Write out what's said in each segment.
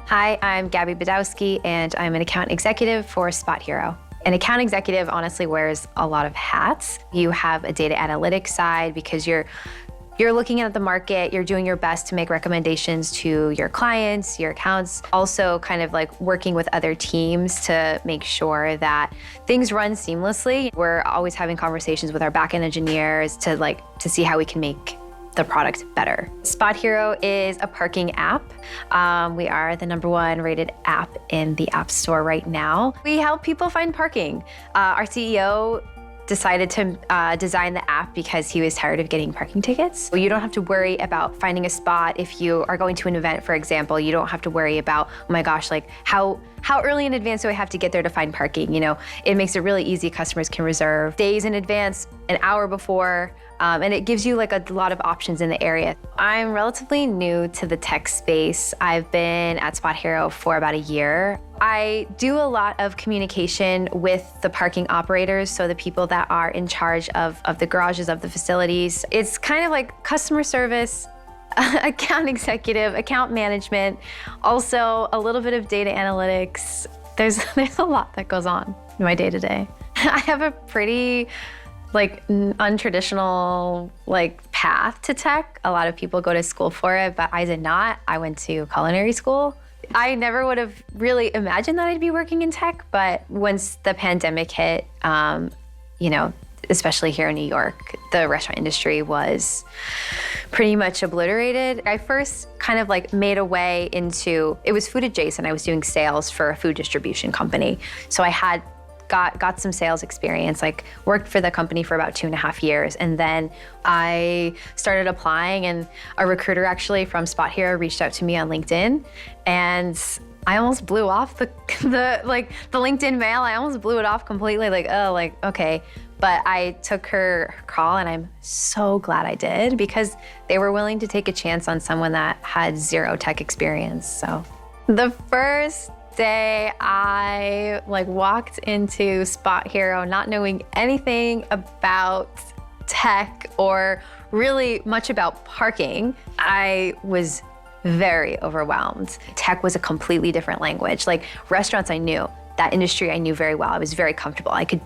Hi, I'm Gabby Badowski, and I'm an account executive for SpotHero. An account executive honestly wears a lot of hats. You have a data analytics side because you're looking at the market, you're doing your best to make recommendations to your clients, your accounts, also kind of like working with other teams to make sure that things run seamlessly. We're always having conversations with our backend engineers to see how we can make the product better. SpotHero is a parking app. We are the #1 rated app in the App Store right now. We help people find parking. Our CEO decided to design the app because he was tired of getting parking tickets. You don't have to worry about finding a spot. If you are going to an event, for example, you don't have to worry about, oh my gosh, like how early in advance do I have to get there to find parking? You know, it makes it really easy. Customers can reserve days in advance, an hour before, and it gives you like a lot of options in the area. I'm relatively new to the tech space. I've been at SpotHero for about a year. I do a lot of communication with the parking operators, so the people that are in charge of the garages, of the facilities. It's kind of like customer service, account executive, account management, also a little bit of data analytics. There's a lot that goes on in my day-to-day. I have a pretty untraditional path to tech. A lot of people go to school for it, but I did not. I went to culinary school. I never would have really imagined that I'd be working in tech, but once the pandemic hit, especially here in New York, the restaurant industry was pretty much obliterated. I first kind of made a way into, it was food adjacent. I was doing sales for a food distribution company. So I had got some sales experience, worked for the company for about 2.5 years. And then I started applying, and a recruiter actually from SpotHero reached out to me on LinkedIn, and I almost blew off the LinkedIn mail. I almost blew it off completely, okay. But I took her call, and I'm so glad I did, because they were willing to take a chance on someone that had zero tech experience. So the first day I walked into SpotHero not knowing anything about tech or really much about parking, I was very overwhelmed. Tech was a completely different language. Restaurants I knew, that industry I knew very well. I was very comfortable. I could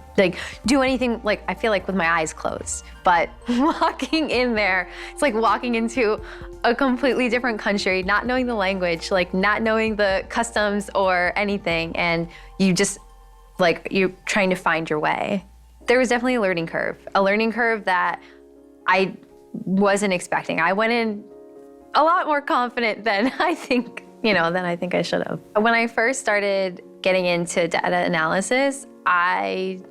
do anything, I feel with my eyes closed. But walking in there, it's like walking into a completely different country, not knowing the language, not knowing the customs or anything, and you just, you're trying to find your way. There was definitely a learning curve that I wasn't expecting. I went in a lot more confident than I think I should have. When I first started getting into data analysis, I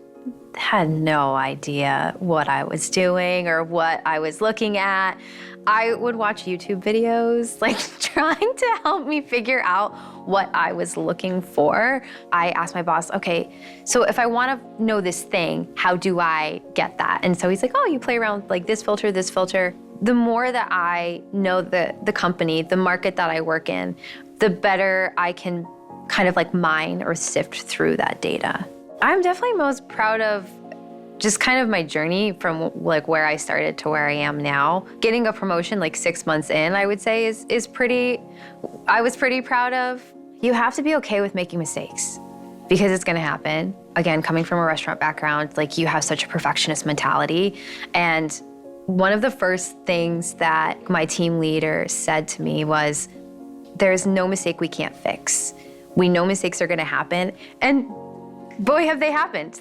had no idea what I was doing or what I was looking at. I would watch YouTube videos, trying to help me figure out what I was looking for. I asked my boss, okay, so if I want to know this thing, how do I get that? And so he's like, oh, you play around with this filter, this filter. The more that I know the company, the market that I work in, the better I can kind of mine or sift through that data. I'm definitely most proud of just kind of my journey from where I started to where I am now. Getting a promotion 6 months in, I would say I was pretty proud of. You have to be okay with making mistakes, because it's gonna happen. Again, coming from a restaurant background, you have such a perfectionist mentality. And one of the first things that my team leader said to me was, there's no mistake we can't fix. We know mistakes are gonna happen, and boy, have they happened.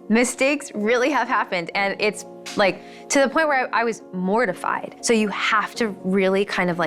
Mistakes really have happened, and it's to the point where I was mortified. So you have to really kind of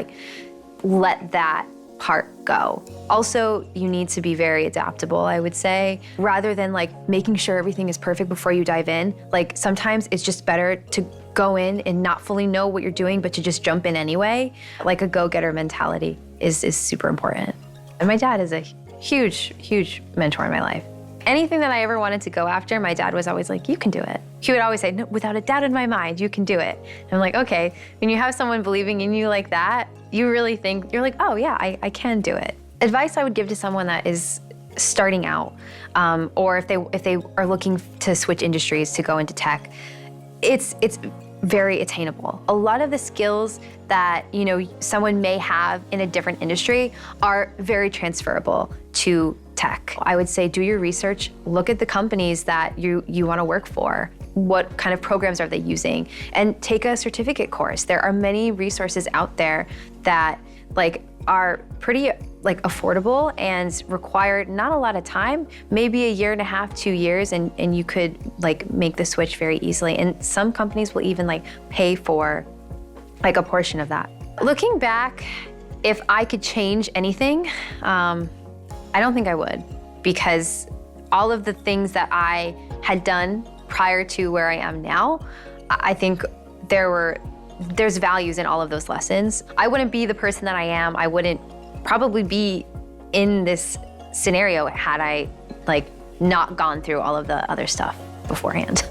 let that part go. Also, you need to be very adaptable, I would say, rather than making sure everything is perfect before you dive in. Sometimes it's just better to go in and not fully know what you're doing, but to just jump in anyway. A go-getter mentality is super important. And my dad is a huge, huge mentor in my life. Anything that I ever wanted to go after, my dad was always like, you can do it. He would always say, no, without a doubt in my mind, you can do it. And I'm like, okay, when you have someone believing in you like that, you really think, you're like, oh yeah, I can do it. Advice I would give to someone that is starting out, or if they are looking to switch industries to go into tech, it's very attainable. A lot of the skills that someone may have in a different industry are very transferable to tech. I would say do your research, look at the companies that you want to work for. What kind of programs are they using? And take a certificate course. There are many resources out there that are pretty affordable and require not a lot of time, maybe a year and a half, 2 years, and you could make the switch very easily. And some companies will even pay for a portion of that. Looking back, if I could change anything, I don't think I would, because all of the things that I had done prior to where I am now, I think there's values in all of those lessons. I wouldn't be the person that I am. I wouldn't probably be in this scenario had I not gone through all of the other stuff beforehand.